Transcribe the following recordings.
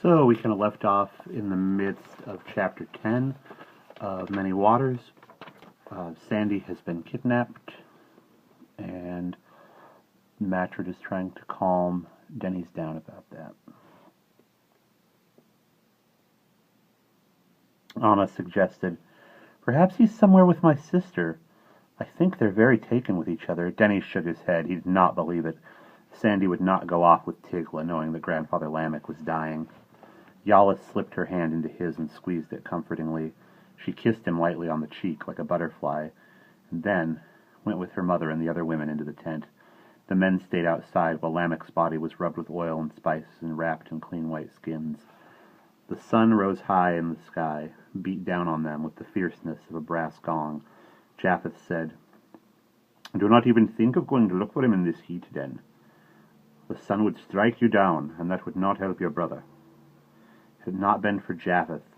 So we kind of left off in the midst of chapter 10 of Many Waters. Sandy has been kidnapped, and Matrid is trying to calm Denny's down about that. Anna suggested, "Perhaps he's somewhere with my sister. I think they're very taken with each other." Denny shook his head. He did not believe it. Sandy would not go off with Tigla, knowing that Grandfather Lamech was dying. Yala slipped her hand into his and squeezed it comfortingly. She kissed him lightly on the cheek like a butterfly, and then went with her mother and the other women into the tent. The men stayed outside while Lamech's body was rubbed with oil and spices and wrapped in clean white skins. The sun rose high in the sky, beat down on them with the fierceness of a brass gong. Japheth said, "Do not even think of going to look for him in this heat, then. The sun would strike you down, and that would not help your brother." Had it not been for Japheth,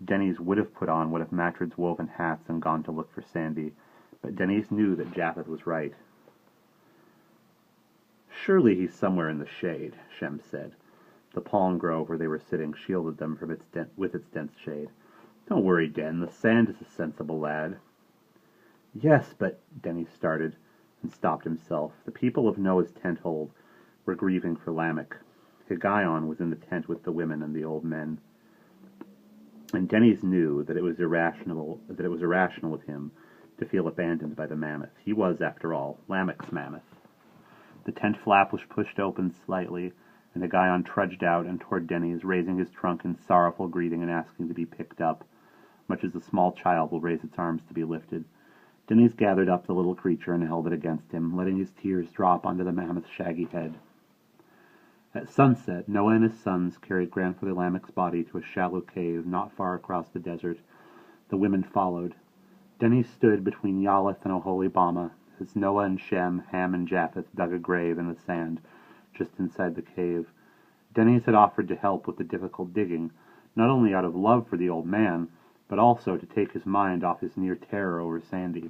Denny's would have put on one of Matrid's woven hats and gone to look for Sandy, but Denny's knew that Japheth was right. "Surely he's somewhere in the shade," Shem said. The palm grove where they were sitting shielded them from with its dense shade. "Don't worry, Den. The sand is a sensible lad." "Yes, but—" Denny started, and stopped himself. The people of Noah's tent-hold were grieving for Lamech. Higgaion was in the tent with the women and the old men. And Denny's knew that it was irrational of him to feel abandoned by the mammoth. He was, after all, Lamech's mammoth. The tent flap was pushed open slightly, and Higgaion trudged out and toward Denny's, raising his trunk in sorrowful greeting and asking to be picked up, much as a small child will raise its arms to be lifted. Denny's gathered up the little creature and held it against him, letting his tears drop onto the mammoth's shaggy head. At sunset, Noah and his sons carried Grandfather Lamech's body to a shallow cave not far across the desert. The women followed. Denny stood between Yaleth and Oholibama as Noah and Shem, Ham, and Japheth dug a grave in the sand just inside the cave. Denny's had offered to help with the difficult digging, not only out of love for the old man, but also to take his mind off his near terror over Sandy.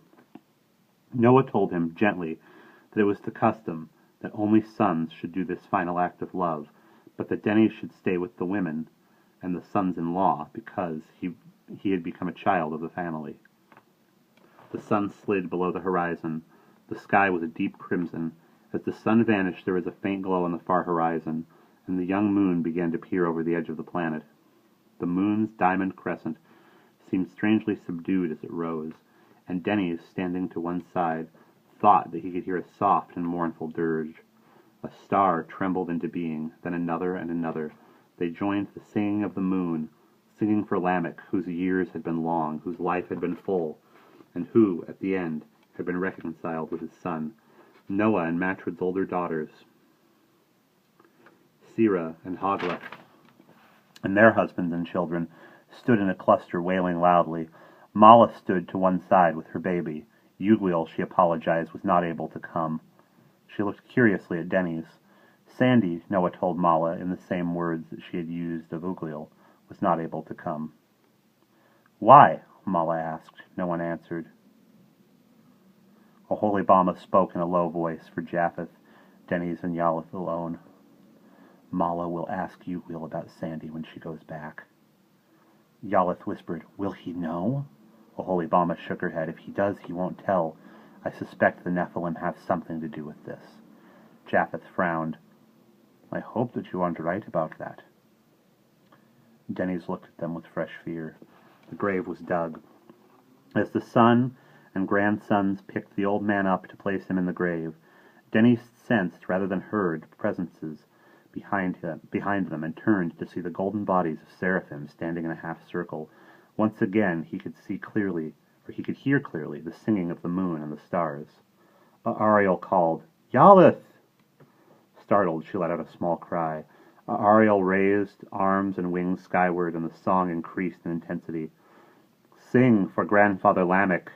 Noah told him gently that it was the custom that only sons should do this final act of love, but that Denny should stay with the women and the sons-in-law because he had become a child of the family. The sun slid below the horizon. The sky was a deep crimson. As the sun vanished, there was a faint glow on the far horizon, and the young moon began to peer over the edge of the planet. The moon's diamond crescent seemed strangely subdued as it rose, and Denny, standing to one side, thought that he could hear a soft and mournful dirge. A star trembled into being, then another and another. They joined the singing of the moon, singing for Lamech, whose years had been long, whose life had been full, and who, at the end, had been reconciled with his son. Noah and Matrid's older daughters, Sirah and Hogla, and their husbands and children, stood in a cluster wailing loudly. Mala stood to one side with her baby. Ugliel, she apologized, was not able to come. She looked curiously at Denny's. Sandy, Noah told Mala in the same words that she had used of Ugliel, was not able to come. "Why?" Mala asked. No one answered. Oholibama spoke in a low voice for Japheth, Denny's, and Yaleth alone. "Mala will ask Ugliel about Sandy when she goes back." Yaleth whispered, "Will he know?" Oholibama shook her head. "If he does, he won't tell. I suspect the Nephilim have something to do with this." Japheth frowned. "I hope that you aren't right about that." Denny's looked at them with fresh fear. The grave was dug. As the son and grandsons picked the old man up to place him in the grave, Denny sensed rather than heard presences behind them, and turned to see the golden bodies of seraphim standing in a half circle. Once again he could hear clearly the singing of the moon and the stars. Ariel called, "Yaleth!" Startled, she let out a small cry. Ariel raised arms and wings skyward, and the song increased in intensity. "Sing for Grandfather Lamech."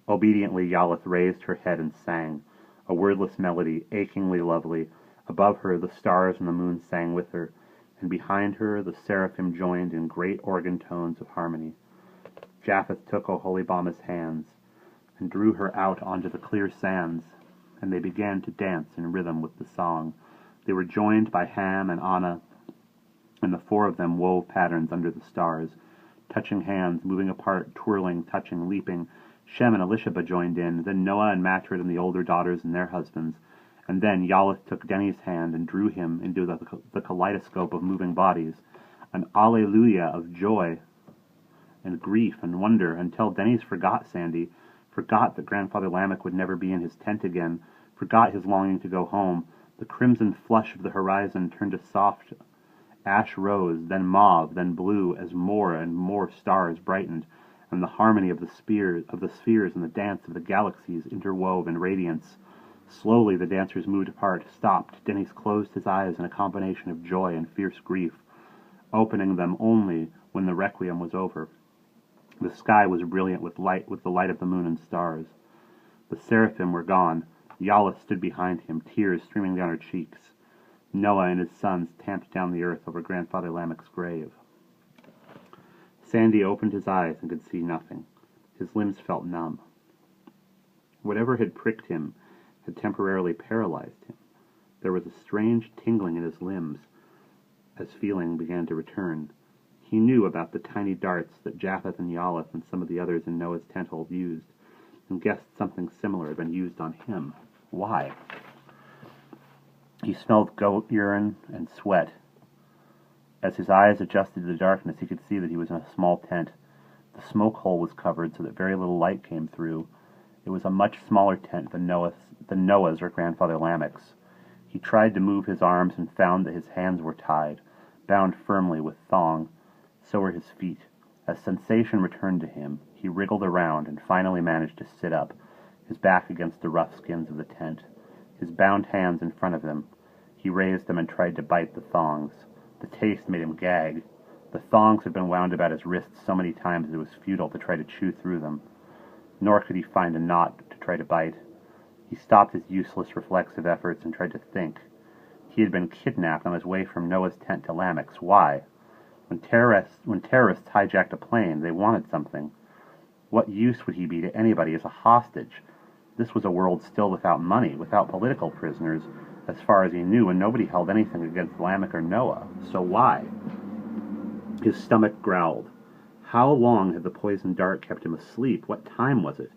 Obediently, Yaleth raised her head and sang, a wordless melody, achingly lovely. Above her, the stars and the moon sang with her, and behind her, the seraphim joined in great organ tones of harmony. Japheth took Oholibama's hands and drew her out onto the clear sands, and they began to dance in rhythm with the song. They were joined by Ham and Anna and the four of them wove patterns under the stars, touching hands, moving apart, twirling, touching, leaping. Shem and Elisheba joined in, then Noah and Matred and the older daughters and their husbands, and then Yalith took Denny's hand and drew him into the kaleidoscope of moving bodies, an alleluia of joy and grief and wonder, until Denny's forgot Sandy, forgot that Grandfather Lamech would never be in his tent again, forgot his longing to go home. The crimson flush of the horizon turned to soft ash rose, then mauve, then blue, as more and more stars brightened, and the harmony of the spheres and the dance of the galaxies interwove in radiance. Slowly the dancers moved apart, stopped. Denny's closed his eyes in a combination of joy and fierce grief, opening them only when the requiem was over. The sky was brilliant with the light of the moon and stars. The seraphim were gone. Yalith stood behind him, tears streaming down her cheeks. Noah and his sons tamped down the earth over Grandfather Lamech's grave. Sandy opened his eyes and could see nothing. His limbs felt numb. Whatever had pricked him had temporarily paralyzed him. There was a strange tingling in his limbs as feeling began to return. He knew about the tiny darts that Japheth and Yalith and some of the others in Noah's tent hole used, and guessed something similar had been used on him. Why? He smelled goat urine and sweat. As his eyes adjusted to the darkness, he could see that he was in a small tent. The smoke hole was covered so that very little light came through. It was a much smaller tent than Noah's or Grandfather Lamech's. He tried to move his arms and found that his hands were tied, bound firmly with thong. So were his feet. As sensation returned to him, he wriggled around and finally managed to sit up, his back against the rough skins of the tent, his bound hands in front of him. He raised them and tried to bite the thongs. The taste made him gag. The thongs had been wound about his wrists so many times that it was futile to try to chew through them. Nor could he find a knot to try to bite. He stopped his useless reflexive efforts and tried to think. He had been kidnapped on his way from Noah's tent to Lamech's. Why? When terrorists hijacked a plane, they wanted something. What use would he be to anybody as a hostage? This was a world still without money, without political prisoners, as far as he knew, and nobody held anything against Lamech or Noah. So why? His stomach growled. How long had the poisoned dart kept him asleep? What time was it?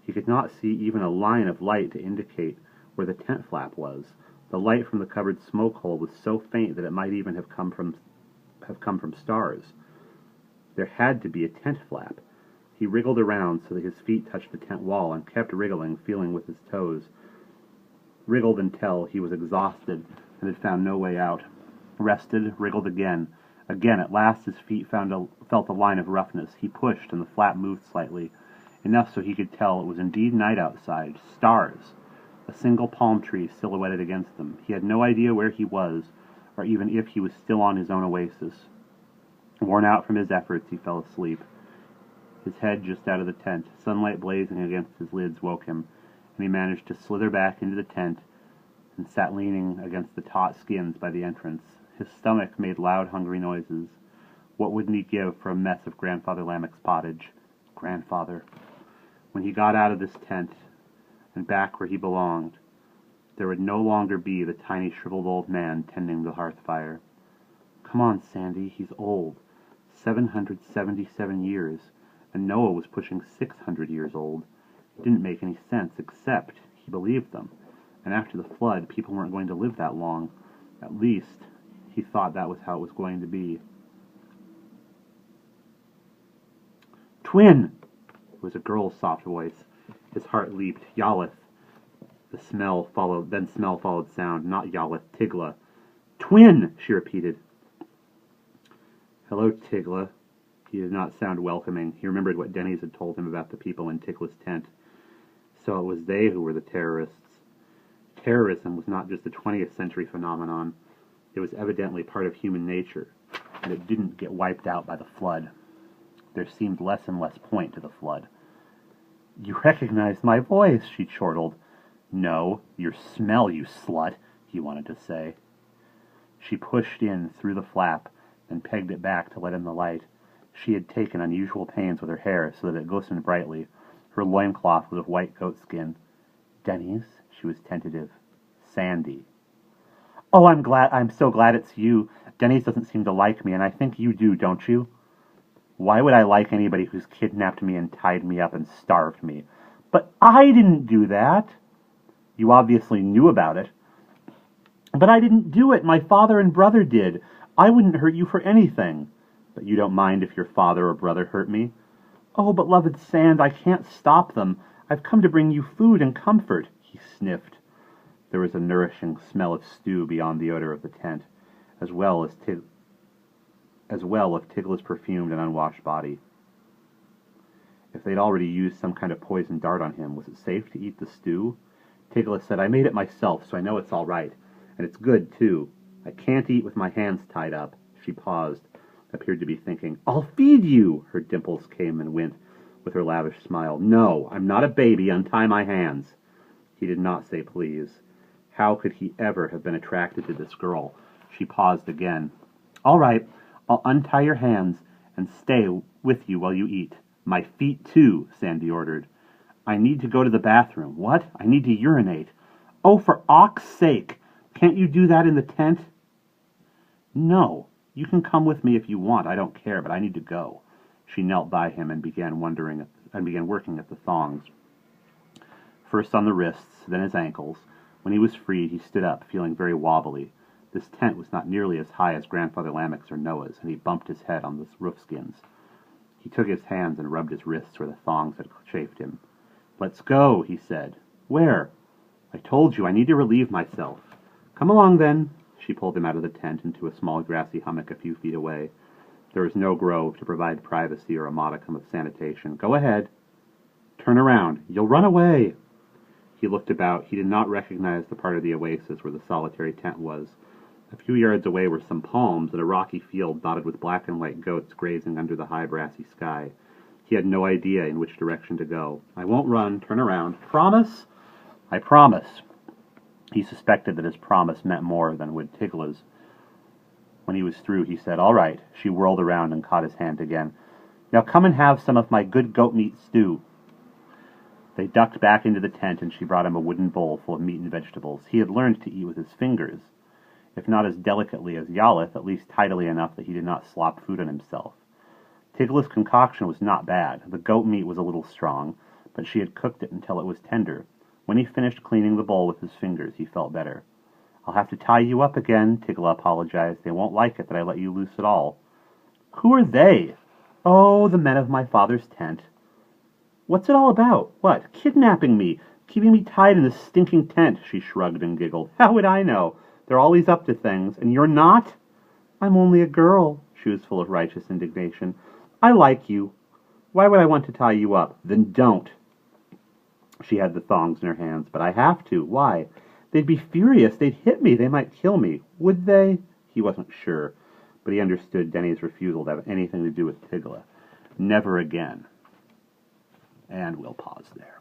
He could not see even a line of light to indicate where the tent flap was. The light from the covered smoke hole was so faint that it might even have come from stars. There had to be a tent flap. He wriggled around so that his feet touched the tent wall and kept wriggling, feeling with his toes. Wriggled until he was exhausted and had found no way out. Rested, wriggled again. Again, at last his feet felt a line of roughness. He pushed, and the flap moved slightly, enough so he could tell it was indeed night outside. Stars. A single palm tree silhouetted against them. He had no idea where he was, or even if he was still on his own oasis. Worn out from his efforts, he fell asleep. His head just out of the tent, sunlight blazing against his lids, woke him, and he managed to slither back into the tent and sat leaning against the taut skins by the entrance. His stomach made loud, hungry noises. What wouldn't he give for a mess of Grandfather Lamech's pottage? Grandfather. When he got out of this tent and back where he belonged, there would no longer be the tiny, shriveled old man tending the hearth fire. Come on, Sandy, he's old. 777 years, and Noah was pushing 600 years old. It didn't make any sense, except he believed them. And after the flood, people weren't going to live that long. At least, he thought that was how it was going to be. Twin! It was a girl's soft voice. His heart leaped. Yalith. Smell followed sound. Not Yalith. Tigla. Twin! She repeated. Hello, Tigla. He did not sound welcoming. He remembered what Denny's had told him about the people in Tigla's tent. So it was they who were the terrorists. Terrorism was not just a 20th century phenomenon. It was evidently part of human nature, and it didn't get wiped out by the flood. There seemed less and less point to the flood. You recognize my voice, she chortled. No, your smell, you slut, he wanted to say. She pushed in through the flap and pegged it back to let in the light. She had taken unusual pains with her hair so that it glistened brightly. Her loincloth was of white goat skin. Denny's, she was tentative. Sandy. Oh, I'm so glad it's you. Denny's doesn't seem to like me, and I think you do, don't you? Why would I like anybody who's kidnapped me and tied me up and starved me? But I didn't do that. You obviously knew about it. But I didn't do it. My father and brother did. I wouldn't hurt you for anything. But you don't mind if your father or brother hurt me? Oh, beloved Sand, I can't stop them. I've come to bring you food and comfort, he sniffed. There was a nourishing smell of stew beyond the odor of the tent, as well of Tigla's perfumed and unwashed body. If they'd already used some kind of poison dart on him, was it safe to eat the stew? Tigla said, I made it myself, so I know it's all right. And it's good, too. I can't eat with my hands tied up. She paused, appeared to be thinking. I'll feed you! Her dimples came and went with her lavish smile. No, I'm not a baby. Untie my hands. He did not say please. How could he ever have been attracted to this girl? She paused again. All right, I'll untie your hands and stay with you while you eat. My feet, too, Sandy ordered. I need to go to the bathroom. What? I need to urinate. Oh, for Ock's sake! Can't you do that in the tent? No. You can come with me if you want. I don't care, but I need to go. She knelt by him and began working at the thongs. First on the wrists, then his ankles. When he was freed, he stood up, feeling very wobbly. This tent was not nearly as high as Grandfather Lamech's or Noah's, and he bumped his head on the roof skins. He took his hands and rubbed his wrists where the thongs had chafed him. Let's go, he said. Where? I told you, I need to relieve myself. Come along, then. She pulled him out of the tent into a small grassy hummock a few feet away. There was no grove to provide privacy or a modicum of sanitation. Go ahead. Turn around. You'll run away. He looked about. He did not recognize the part of the oasis where the solitary tent was. A few yards away were some palms and a rocky field dotted with black and white goats grazing under the high brassy sky. He had no idea in which direction to go. I won't run. Turn around. Promise? I promise. He suspected that his promise meant more than would Tigla's. When he was through, he said, All right. She whirled around and caught his hand again. Now come and have some of my good goat meat stew. They ducked back into the tent, and she brought him a wooden bowl full of meat and vegetables. He had learned to eat with his fingers, if not as delicately as Yalith, at least tidily enough that he did not slop food on himself. Tigla's concoction was not bad. The goat meat was a little strong, but she had cooked it until it was tender. When he finished cleaning the bowl with his fingers, he felt better. I'll have to tie you up again, Tigla apologized. They won't like it that I let you loose at all. Who are they? Oh, the men of my father's tent. What's it all about? What? Kidnapping me, keeping me tied in this stinking tent, she shrugged and giggled. How would I know? They're always up to things, and you're not? I'm only a girl, she was full of righteous indignation. I like you. Why would I want to tie you up? Then don't. She had the thongs in her hands. But I have to. Why? They'd be furious. They'd hit me. They might kill me. Would they? He wasn't sure, but he understood Denny's refusal to have anything to do with Tigla. Never again. And we'll pause there.